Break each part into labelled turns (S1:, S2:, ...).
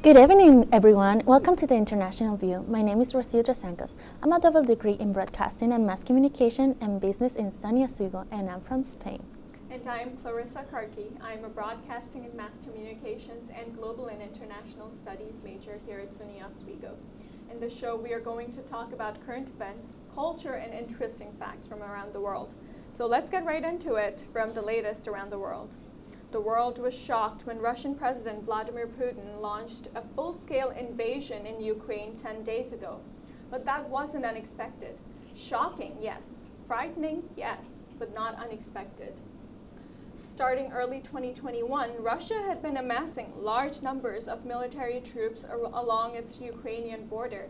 S1: Good evening, everyone. Welcome to the International View. My name is Rocio Trasancos. I'm a double degree in broadcasting and mass communication and business in sunny Oswego, and I'm from Spain.
S2: And I'm Clarissa Karki. I'm a broadcasting and mass communications and global and international studies major here at SUNY Oswego. In this show, we are going to talk about current events, culture, and interesting facts from around the world. So let's get right into it from the latest around the world. The world was shocked when Russian President Vladimir Putin launched a full-scale invasion in Ukraine 10 days ago. But that wasn't unexpected. Shocking, yes. Frightening, yes, but not unexpected. Starting early 2021, Russia had been amassing large numbers of military troops along its Ukrainian border.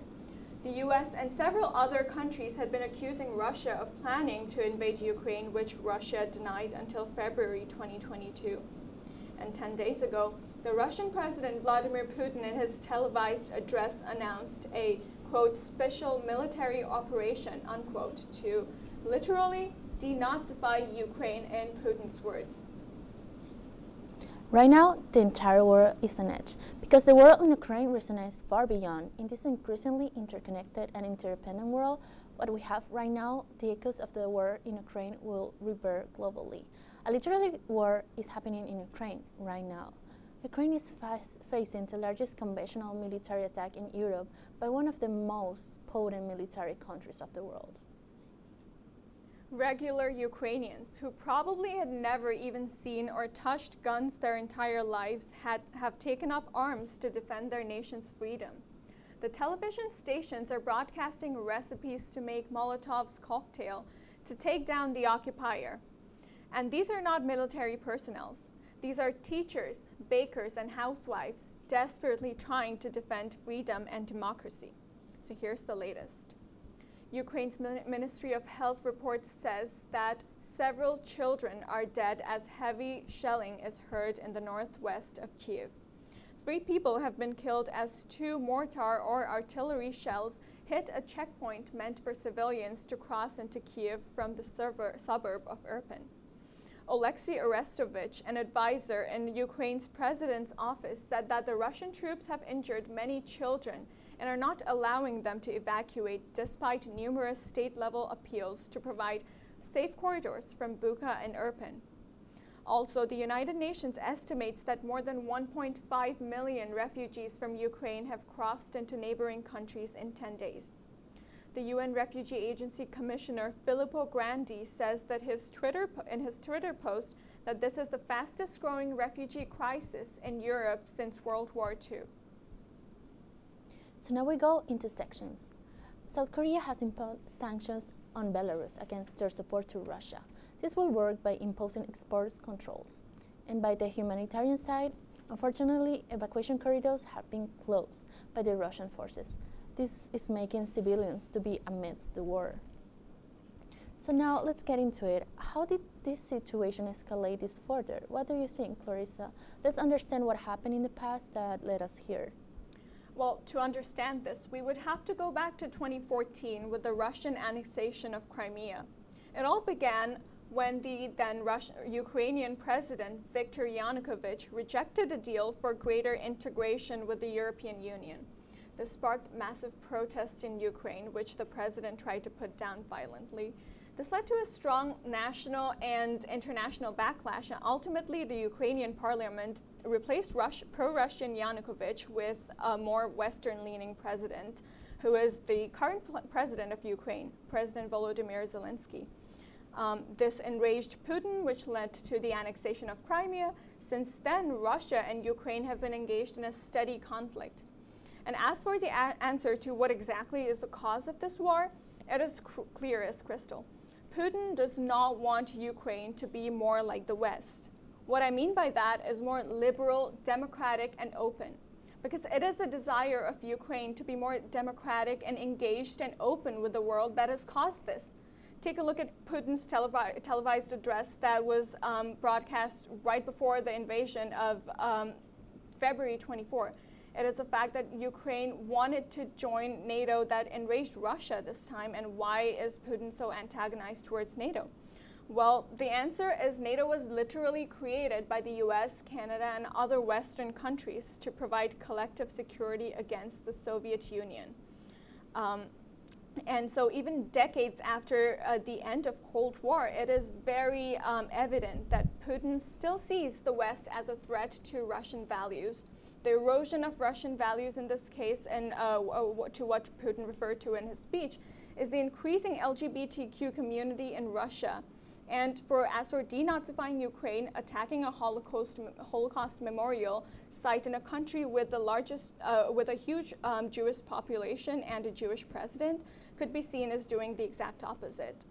S2: The US and several other countries had been accusing Russia of planning to invade Ukraine, which Russia denied until February 2022. And 10 days ago, the Russian President Vladimir Putin in his televised address announced a, quote, special military operation, unquote, to literally denazify Ukraine in Putin's words.
S1: Right now, the entire world is on edge because the world in Ukraine resonates far beyond. In this increasingly interconnected and interdependent world, what we have right now, the echoes of the war in Ukraine will reverb globally. A literal war is happening in Ukraine right now. Ukraine is facing the largest conventional military attack in Europe by one of the most potent military countries of the world.
S2: Regular Ukrainians who probably had never even seen or touched guns their entire lives have taken up arms to defend their nation's freedom. The television stations are broadcasting recipes to make Molotov's cocktail to take down the occupier. And these are not military personnel. These are teachers, bakers, and housewives desperately trying to defend freedom and democracy. So here's the latest. Ukraine's Ministry of Health report says that several children are dead as heavy shelling is heard in the northwest of Kyiv. 3 people have been killed as 2 mortar or artillery shells hit a checkpoint meant for civilians to cross into Kyiv from the suburb of Irpin. Oleksiy Arestovich, an advisor in Ukraine's president's office, said that the Russian troops have injured many children and are not allowing them to evacuate despite numerous state-level appeals to provide safe corridors from Bucha and Irpin. Also, the United Nations estimates that more than 1.5 million refugees from Ukraine have crossed into neighboring countries in 10 days. The UN Refugee Agency Commissioner Filippo Grandi says that in his Twitter post that this is the fastest growing refugee crisis in Europe since World War II.
S1: So now we go into sections. South Korea has imposed sanctions on Belarus against their support to Russia. This will work by imposing export controls. And by the humanitarian side, unfortunately, evacuation corridors have been closed by the Russian forces. This is making civilians to be amidst the war. So now let's get into it. How did this situation escalate this further? What do you think, Clarissa? Let's understand what happened in the past that led us here.
S2: Well, to understand this, we would have to go back to 2014 with the Russian annexation of Crimea. It all began when the then Ukrainian president Viktor Yanukovych rejected a deal for greater integration with the European Union. This sparked massive protests in Ukraine, which the president tried to put down violently. This led to a strong national and international backlash, and ultimately the Ukrainian parliament replaced pro-Russian Yanukovych with a more Western-leaning president, who is the current president of Ukraine, President Volodymyr Zelensky. This enraged Putin, which led to the annexation of Crimea. Since then, Russia and Ukraine have been engaged in a steady conflict. And as for the answer to what exactly is the cause of this war, it is clear as crystal. Putin does not want Ukraine to be more like the West. What I mean by that is more liberal, democratic, and open. Because it is the desire of Ukraine to be more democratic and engaged and open with the world that has caused this. Take a look at Putin's televised address that was broadcast right before the invasion of February 24. It is the fact that Ukraine wanted to join NATO that enraged Russia this time, and why is Putin so antagonized towards NATO? Well, the answer is NATO was literally created by the US, Canada, and other Western countries to provide collective security against the Soviet Union. And so even decades after the end of Cold War, it is very evident that Putin still sees the West as a threat to Russian values. The erosion of Russian values in this case, and to what Putin referred to in his speech, is the increasing LGBTQ community in Russia. And as for denazifying Ukraine, attacking a Holocaust memorial site in a country with the largest, with a huge Jewish population and a Jewish president could be seen as doing the exact opposite.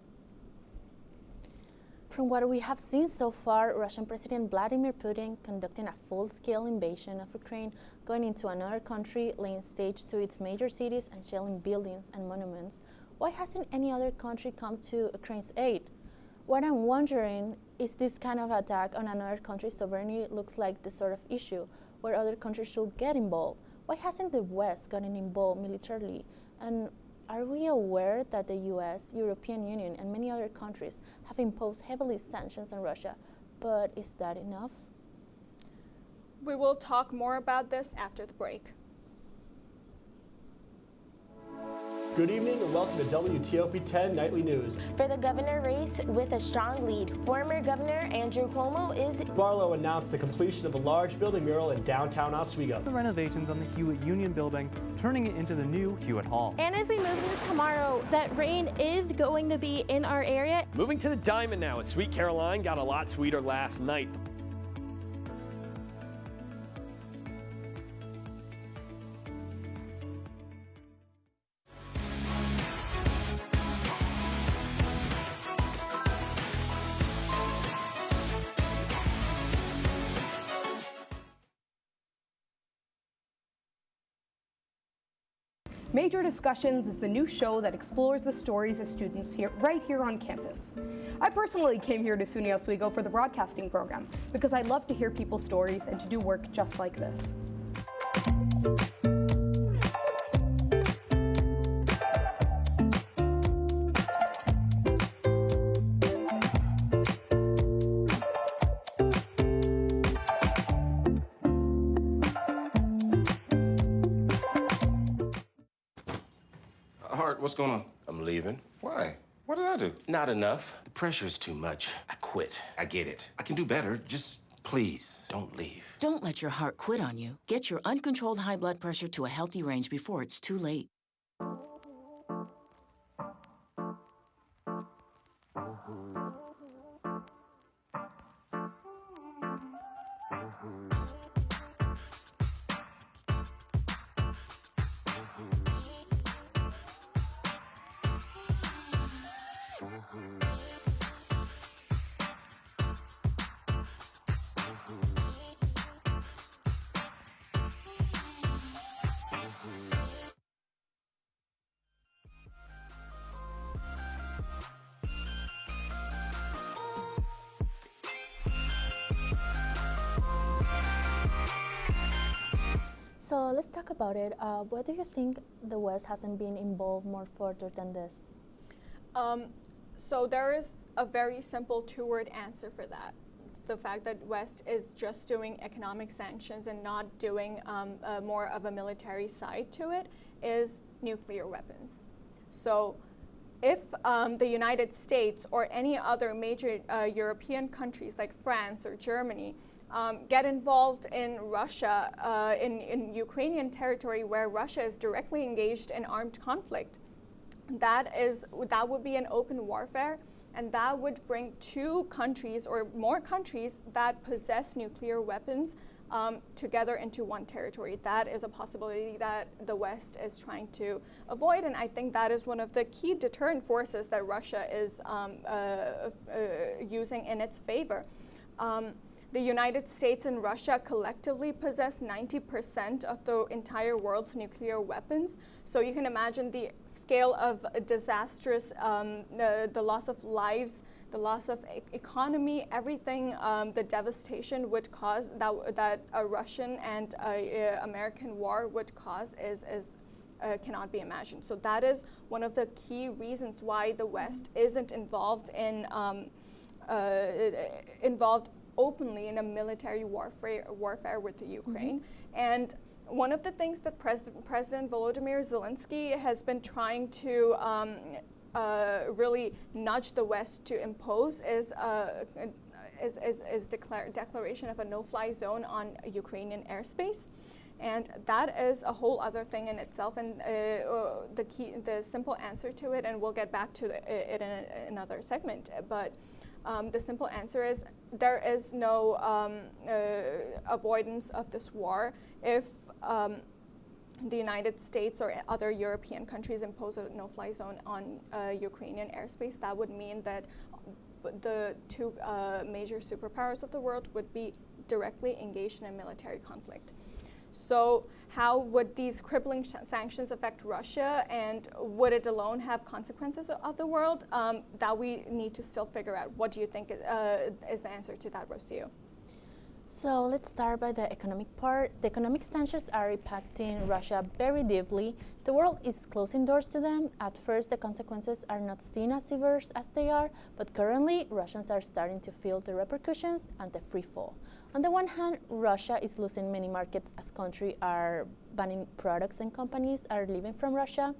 S1: From what we have seen so far, Russian President Vladimir Putin conducting a full-scale invasion of Ukraine, going into another country, laying siege to its major cities and shelling buildings and monuments. Why hasn't any other country come to Ukraine's aid? What I'm wondering is this kind of attack on another country's sovereignty looks like the sort of issue where other countries should get involved. Why hasn't the West gotten involved militarily? And are we aware that the US, European Union, and many other countries have imposed heavily sanctions on Russia? But is that enough?
S2: We will talk more about this after the break.
S3: Good evening and welcome to WTOP 10 Nightly News.
S4: For the governor race with a strong lead, former Governor Andrew Cuomo is...
S3: Barlow announced the completion of a large building mural in downtown Oswego.
S5: The renovations on the Hewitt Union Building, turning it into the new Hewitt Hall.
S6: And as we move into tomorrow, that rain is going to be in our area.
S7: Moving to the Diamond now, as Sweet Caroline got a lot sweeter last night.
S8: Major Discussions is the new show that explores the stories of students right here on campus. I personally came here to SUNY Oswego for the broadcasting program because I love to hear people's stories and to do work just like this.
S9: What's going on? I'm leaving. Why? What did I do? Not enough. The pressure's too much. I quit. I get it. I can do better. Just please don't leave.
S10: Don't let your heart quit on you. Get your uncontrolled high blood pressure to a healthy range before it's too late.
S1: So let's talk about it. Why do you think the West hasn't been involved more further than this?
S2: So there is a very simple two-word answer for that. It's the fact that West is just doing economic sanctions and not doing more of a military side to it, is nuclear weapons. So if the United States or any other major European countries like France or Germany get involved in Russia, in Ukrainian territory where Russia is directly engaged in armed conflict, that would be an open warfare, and that would bring two countries or more countries that possess nuclear weapons together into one territory. That is a possibility that the West is trying to avoid, and I think that is one of the key deterrent forces that Russia is using in its favor. The United States and Russia collectively possess 90% of the entire world's nuclear weapons. So you can imagine the scale of disastrous, the loss of lives, the loss of economy, everything, the devastation would cause that a Russian and American war would cause cannot be imagined. So that is one of the key reasons why the West isn't involved in involved openly in a military warfare with the Ukraine. And one of the things that President Volodymyr Zelensky has been trying to really nudge the West to impose is declaration of a no-fly zone on Ukrainian airspace. And that is a whole other thing in itself, and the simple answer to it, and we'll get back to it in another segment, but the simple answer is there is no avoidance of this war if the United States or other European countries impose a no-fly zone on Ukrainian airspace. That would mean that the two major superpowers of the world would be directly engaged in a military conflict. So how would these crippling sanctions affect Russia, and would it alone have consequences of the world? That we need to still figure out. What do you think is the answer to that, Rocio?
S1: So let's start by the economic part. The economic sanctions are impacting Russia very deeply. The world is closing doors to them. At first, the consequences are not seen as severe as they are, but currently, Russians are starting to feel the repercussions and the free fall. On the one hand, Russia is losing many markets as countries are banning products and companies are leaving from Russia,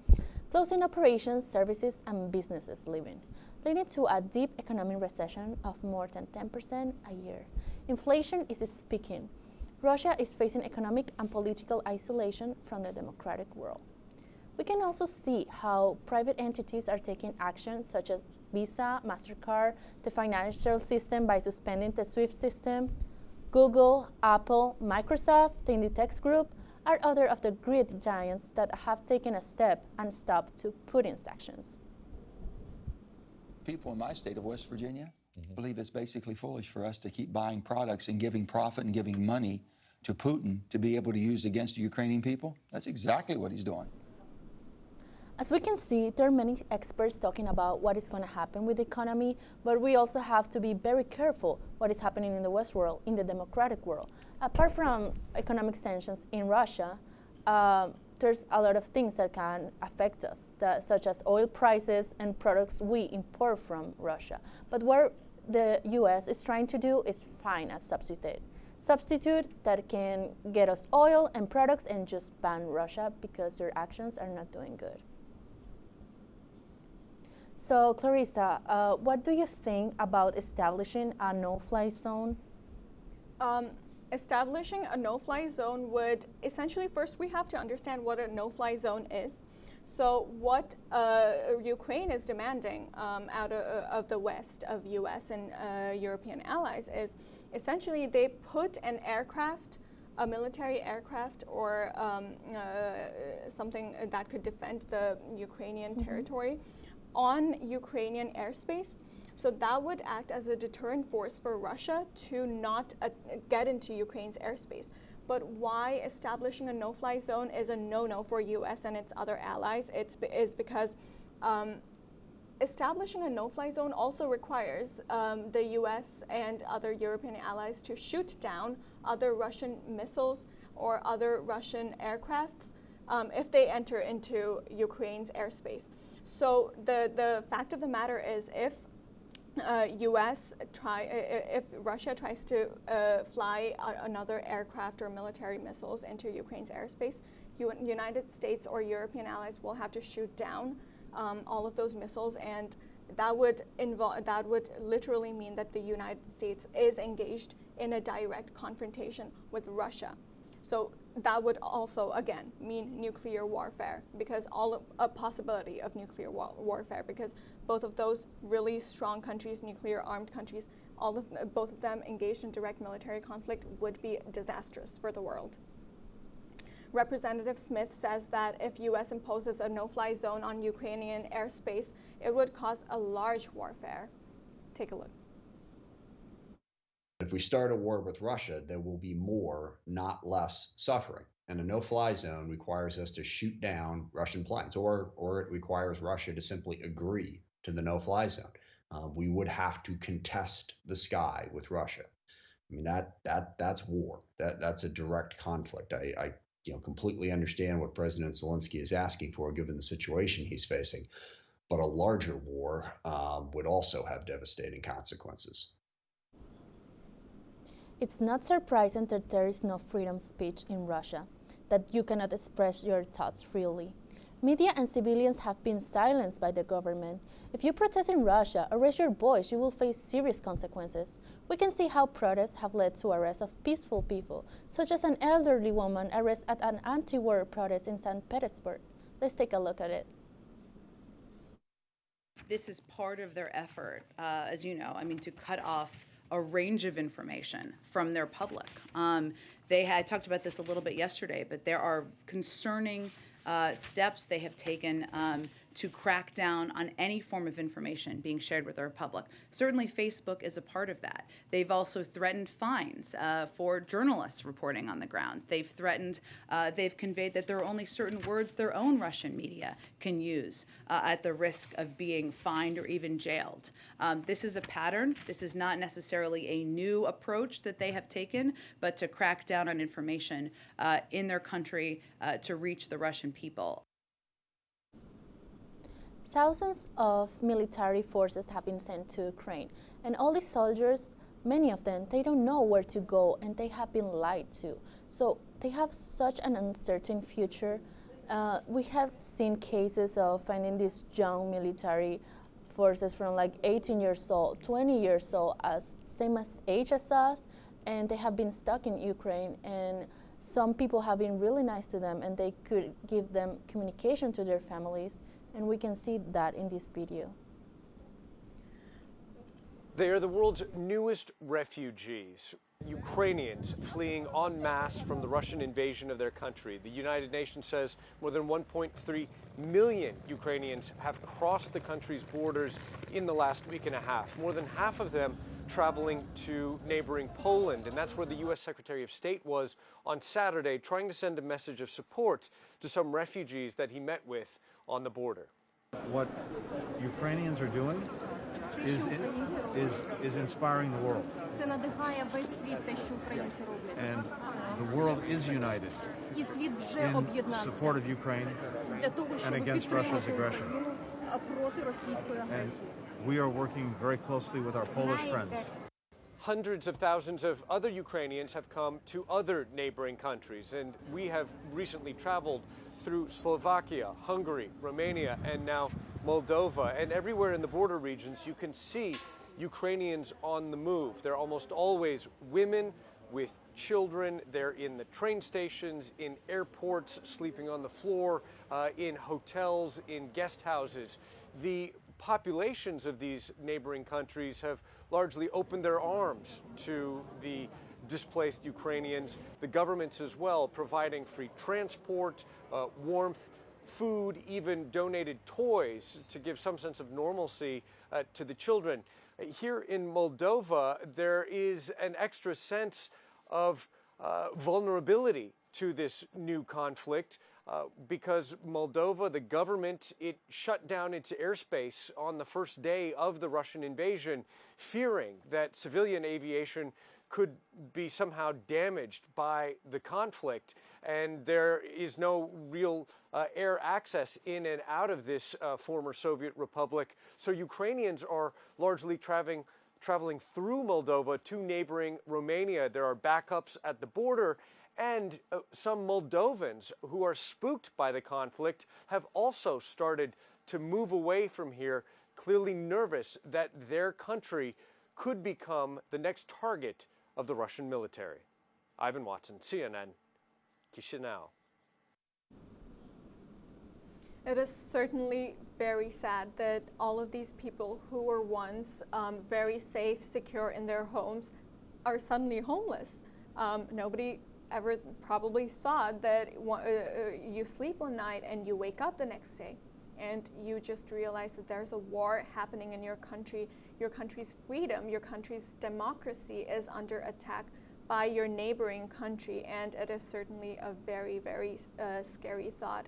S1: closing operations, services, and businesses leaving, leading to a deep economic recession of more than 10% a year. Inflation is peaking. Russia is facing economic and political isolation from the democratic world. We can also see how private entities are taking action, such as Visa, MasterCard, the financial system by suspending the SWIFT system. Google, Apple, Microsoft, the Inditex Group are other of the great giants that have taken a step and stopped to Putin's sanctions.
S11: People in my state of West Virginia believe it's basically foolish for us to keep buying products and giving profit and giving money to Putin to be able to use against the Ukrainian people. That's exactly what he's doing.
S1: As we can see, there are many experts talking about what is going to happen with the economy, but we also have to be very careful what is happening in the West world, in the democratic world. Apart from economic sanctions in Russia, there's a lot of things that can affect us, such as oil prices and products we import from Russia. But what the US is trying to do is find a substitute that can get us oil and products and just ban Russia because their actions are not doing good. So, Clarissa, what do you think about establishing a no-fly zone?
S2: Establishing a no-fly zone would essentially, first we have to understand what a no-fly zone is. So what Ukraine is demanding out of the West, of US and European allies, is essentially they put an aircraft, a military aircraft or something that could defend the Ukrainian territory on Ukrainian airspace. So that would act as a deterrent force for Russia to not get into Ukraine's airspace. But why establishing a no-fly zone is a no-no for US and its other allies is because establishing a no-fly zone also requires the US and other European allies to shoot down other Russian missiles or other Russian aircrafts if they enter into Ukraine's airspace. So the fact of the matter is, if if Russia tries to fly another aircraft or military missiles into Ukraine's airspace, United States or European allies will have to shoot down all of those missiles, and that would literally mean that the United States is engaged in a direct confrontation with Russia. So that would also, again, mean nuclear warfare, because a possibility of nuclear warfare, because both of those really strong countries, nuclear armed countries, both of them engaged in direct military conflict would be disastrous for the world. Representative Smith says that if US imposes a no-fly zone on Ukrainian airspace, it would cause a large warfare. Take a look.
S12: If we start a war with Russia, there will be more, not less, suffering. And a no-fly zone requires us to shoot down Russian planes, or it requires Russia to simply agree to the no-fly zone. We would have to contest the sky with Russia. I mean, that's war. That's a direct conflict. I completely understand what President Zelensky is asking for, given the situation he's facing. but a larger war would also have devastating consequences.
S1: It's not surprising that there is no freedom of speech in Russia, that you cannot express your thoughts freely. Media and civilians have been silenced by the government. If you protest in Russia or raise your voice, you will face serious consequences. We can see how protests have led to arrests of peaceful people, such as an elderly woman arrested at an anti-war protest in St. Petersburg. Let's take a look at it.
S13: This is part of their effort, as you know, to cut off a range of information from their public. I talked about this a little bit yesterday, but there are concerning steps they have taken to crack down on any form of information being shared with our public. Certainly Facebook is a part of that. They've also threatened fines for journalists reporting on the ground. They've conveyed that there are only certain words their own Russian media can use at the risk of being fined or even jailed. This is a pattern. This is not necessarily a new approach that they have taken, but to crack down on information in their country to reach the Russian people.
S1: Thousands of military forces have been sent to Ukraine, and all these soldiers, many of them, they don't know where to go, and they have been lied to. So they have such an uncertain future. We have seen cases of finding these young military forces from like 18 years old, 20 years old, same as age as us, and they have been stuck in Ukraine, and some people have been really nice to them, and they could give them communication to their families. And we can see that in this video.
S14: They are the world's newest refugees, Ukrainians fleeing en masse from the Russian invasion of their country. The United Nations says more than 1.3 million Ukrainians have crossed the country's borders in the last week and a half, more than half of them traveling to neighboring Poland. And that's where the U.S. Secretary of State was on Saturday, trying to send a message of support to some refugees that he met with on the border.
S15: What Ukrainians are doing is inspiring the world. And the world is united in support of Ukraine and against Russia's aggression. And we are working very closely with our Polish friends.
S14: Hundreds of thousands of other Ukrainians have come to other neighboring countries, and we have recently traveled through Slovakia, Hungary, Romania, and now Moldova. And everywhere in the border regions, you can see Ukrainians on the move. They're almost always women with children. They're in the train stations, in airports, sleeping on the floor, in hotels, in guest houses. The populations of these neighboring countries have largely opened their arms to the displaced Ukrainians. The governments as well, providing free transport, warmth, food, even donated toys to give some sense of normalcy to the children. Here in Moldova, there is an extra sense of vulnerability to this new conflict because Moldova, the government, it shut down its airspace on the first day of the Russian invasion, fearing that civilian aviation could be somehow damaged by the conflict, and there is no real air access in and out of this former Soviet republic. So Ukrainians are largely traveling through Moldova to neighboring Romania. There are backups at the border, and some Moldovans who are spooked by the conflict have also started to move away from here, clearly nervous that their country could become the next target of the Russian military. Ivan Watson, CNN, Chisinau.
S2: It is certainly very sad that all of these people who were once very safe, secure in their homes are suddenly homeless. Nobody ever probably thought that you sleep one night and you wake up the next day and you just realize that there's a war happening in your country. Your country's freedom, your country's democracy is under attack by your neighboring country, and it is certainly a very, very scary thought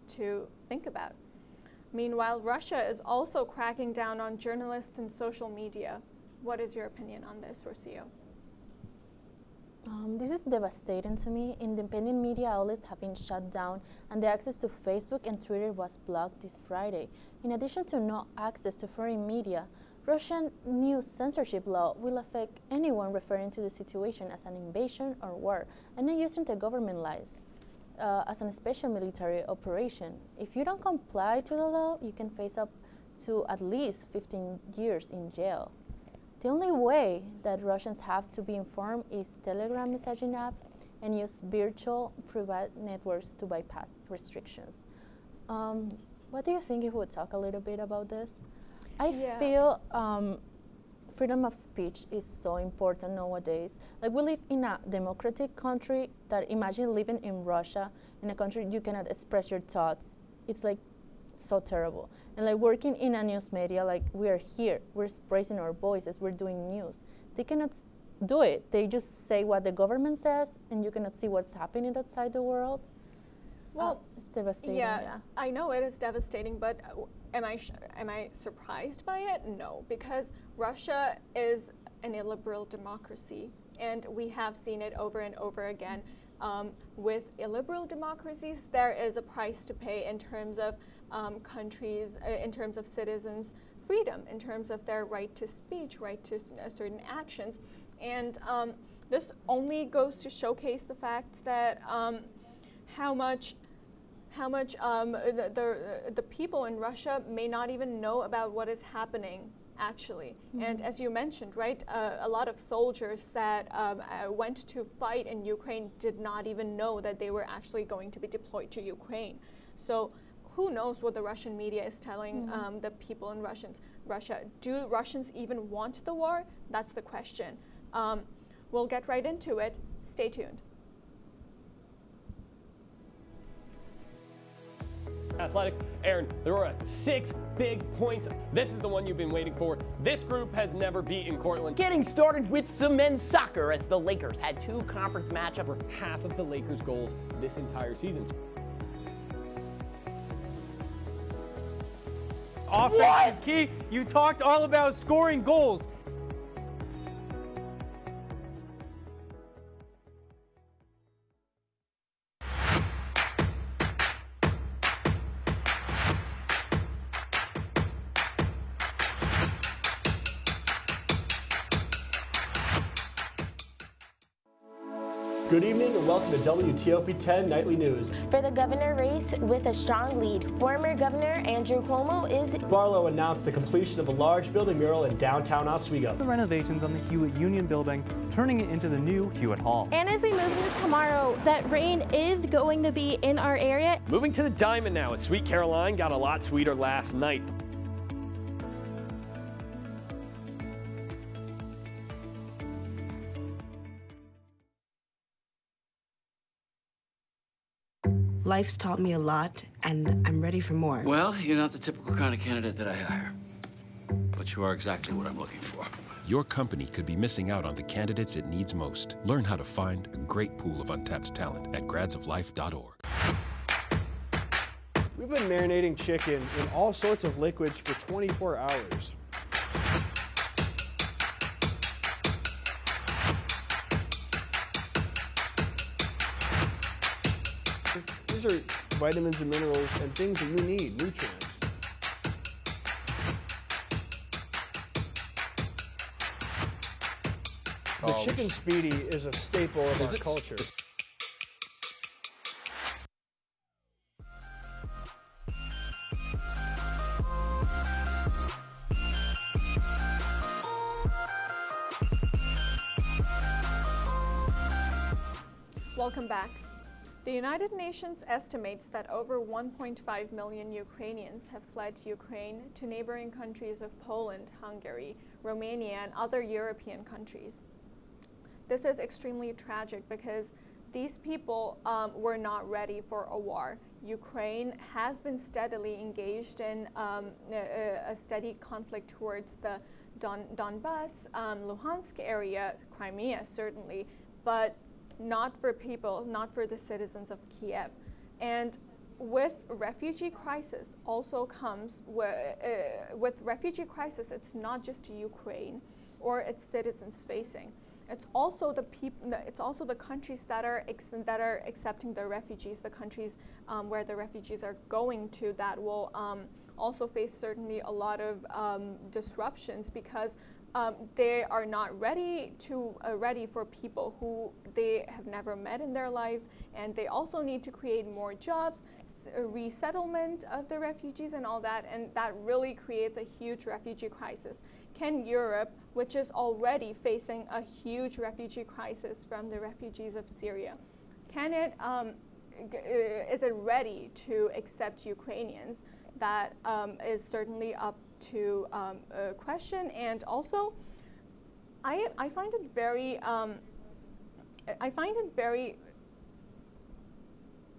S2: to think about. Meanwhile, Russia is also cracking down on journalists and social media. What is your opinion on this, Rocio?
S1: This is devastating to me. Independent media outlets have been shut down, and the access to Facebook and Twitter was blocked this Friday. In addition to no access to foreign media, Russian news censorship law will affect anyone referring to the situation as an invasion or war, and not using the government lies as a special military operation. If you don't comply to the law, you can face up to at least 15 years in jail. The only way that Russians have to be informed is Telegram messaging app and use virtual private networks to bypass restrictions. What do you think if we would talk a little bit about this? I feel freedom of speech is so important nowadays. Like, we live in a democratic country that, imagine living in Russia, in a country you cannot express your thoughts. It's like so terrible. And like working in a news media, like we are here, we're expressing our voices, we're doing news. They cannot do it. They just say what the government says, and you cannot see what's happening outside the world. Well, it's devastating.
S2: Yeah, I know it is devastating, but am I surprised by it? No, because Russia is an illiberal democracy, and we have seen it over and over again. With illiberal democracies, there is a price to pay in terms of countries, in terms of citizens' freedom, in terms of their right to speech, right to certain actions. And this only goes to showcase the fact that how much the people in Russia may not even know about what is happening actually. Mm-hmm. And as you mentioned, right, a lot of soldiers that went to fight in Ukraine did not even know that they were actually going to be deployed to Ukraine. So who knows what the Russian media is telling the people in Russia. Do Russians even want the war? That's the question. We'll get right into it. Stay tuned.
S7: Athletics. Aaron, there are 6 big points. This is the one you've been waiting for. This group has never beaten Cortland.
S16: Getting started with some men's soccer as the Lakers had 2 conference matchups.
S7: For half of the Lakers' goals this entire season.
S5: Offense is key. You talked all about scoring goals.
S3: Good evening and welcome to WTOP 10 Nightly News.
S4: For the governor race with a strong lead, former Governor Andrew Cuomo is...
S3: Barlow announced the completion of a large building mural in downtown Oswego.
S5: The renovations on the Hewitt Union Building, turning it into the new Hewitt Hall.
S6: And as we move into tomorrow, that rain is going to be in our area.
S7: Moving to the Diamond now, as Sweet Caroline got a lot sweeter last night.
S17: Life's taught me a lot, and I'm ready for more.
S18: Well, you're not the typical kind of candidate that I hire, but you are exactly what I'm looking for.
S19: Your company could be missing out on the candidates it needs most. Learn how to find a great pool of untapped talent at gradsoflife.org.
S20: We've been marinating chicken in all sorts of liquids for 24 hours. These are vitamins and minerals and things that you need, nutrients. The chicken speedy is a staple of our culture.
S2: Welcome back. The United Nations estimates that over 1.5 million Ukrainians have fled Ukraine to neighboring countries of Poland, Hungary, Romania, and other European countries. This is extremely tragic because these people were not ready for a war. Ukraine has been steadily engaged in a steady conflict towards the Donbas, Luhansk area, Crimea certainly, but not for people, not for the citizens of Kiev. And with refugee crisis also comes with refugee crisis. It's not just Ukraine or its citizens facing. It's also the people. It's also the countries that are accepting the refugees. The countries where the refugees are going to that will also face certainly a lot of disruptions because they are not ready for people who they have never met in their lives, and they also need to create more jobs, resettlement of the refugees, and all that, and that really creates a huge refugee crisis. Can Europe, which is already facing a huge refugee crisis from the refugees of Syria, is it ready to accept Ukrainians? That is certainly up to a question, and also I find it very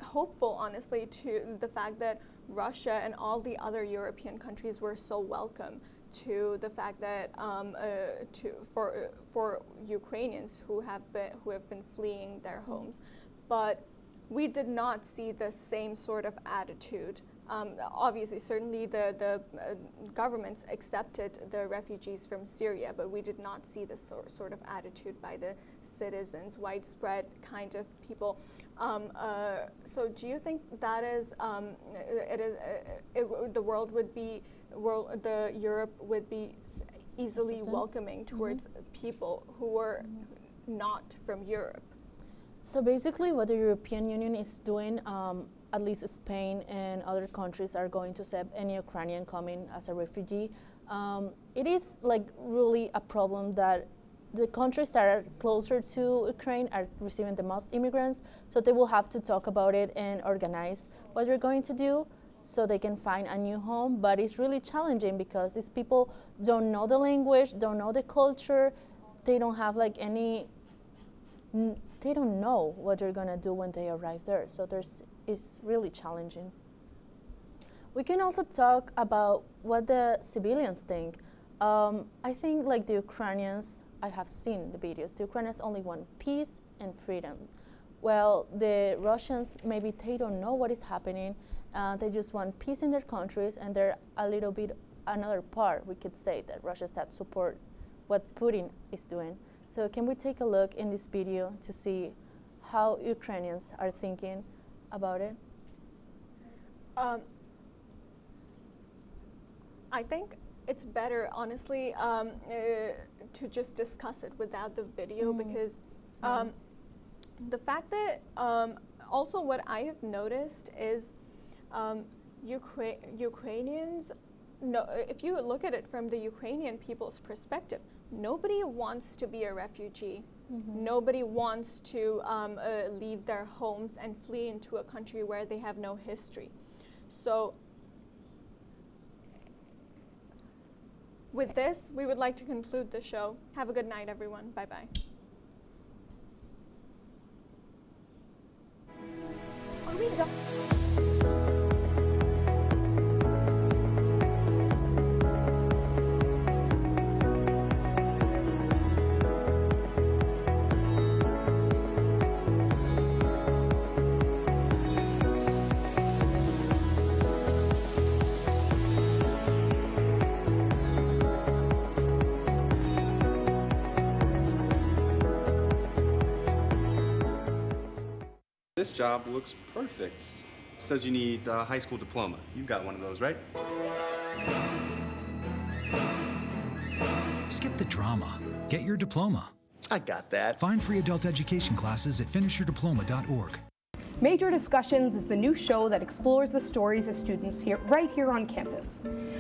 S2: hopeful, honestly, to the fact that Russia and all the other European countries were so welcome to the fact that for Ukrainians who have been fleeing their homes, but we did not see the same sort of attitude. Obviously, certainly the governments accepted the refugees from Syria, but we did not see this sort of attitude by the citizens, widespread kind of people. So do you think that is, Europe would be easily welcoming towards people who were not from Europe?
S1: So basically what the European Union is doing, at least Spain and other countries are going to accept any Ukrainian coming as a refugee. It is like really a problem that the countries that are closer to Ukraine are receiving the most immigrants, so they will have to talk about it and organize what they're going to do so they can find a new home. But it's really challenging because these people don't know the language, don't know the culture, they don't have like they don't know what they're gonna do when they arrive there. So it's really challenging. We can also talk about what the civilians think. I think like the Ukrainians, I have seen the videos, the Ukrainians only want peace and freedom. Well, the Russians, maybe they don't know what is happening. They just want peace in their countries, and they're a little bit another part, we could say, that Russians that support what Putin is doing. So can we take a look in this video to see how Ukrainians are thinking about it?
S2: I think it's better, honestly, to just discuss it without the video because the fact that also what I have noticed is Ukrainians, if you look at it from the Ukrainian people's perspective, nobody wants to be a refugee. Nobody wants to leave their homes and flee into a country where they have no history. So with this, we would like to conclude the show. Have a good night, everyone. Bye-bye. Are we done?
S21: This job looks perfect. It says you need a high school diploma. You've got one of those, right?
S22: Skip the drama. Get your diploma.
S21: I got that.
S22: Find free adult education classes at finishyourdiploma.org.
S8: Major Discussions is the new show that explores the stories of students right here on campus.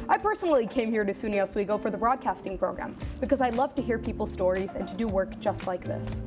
S8: I personally came here to SUNY Oswego for the broadcasting program because I love to hear people's stories and to do work just like this.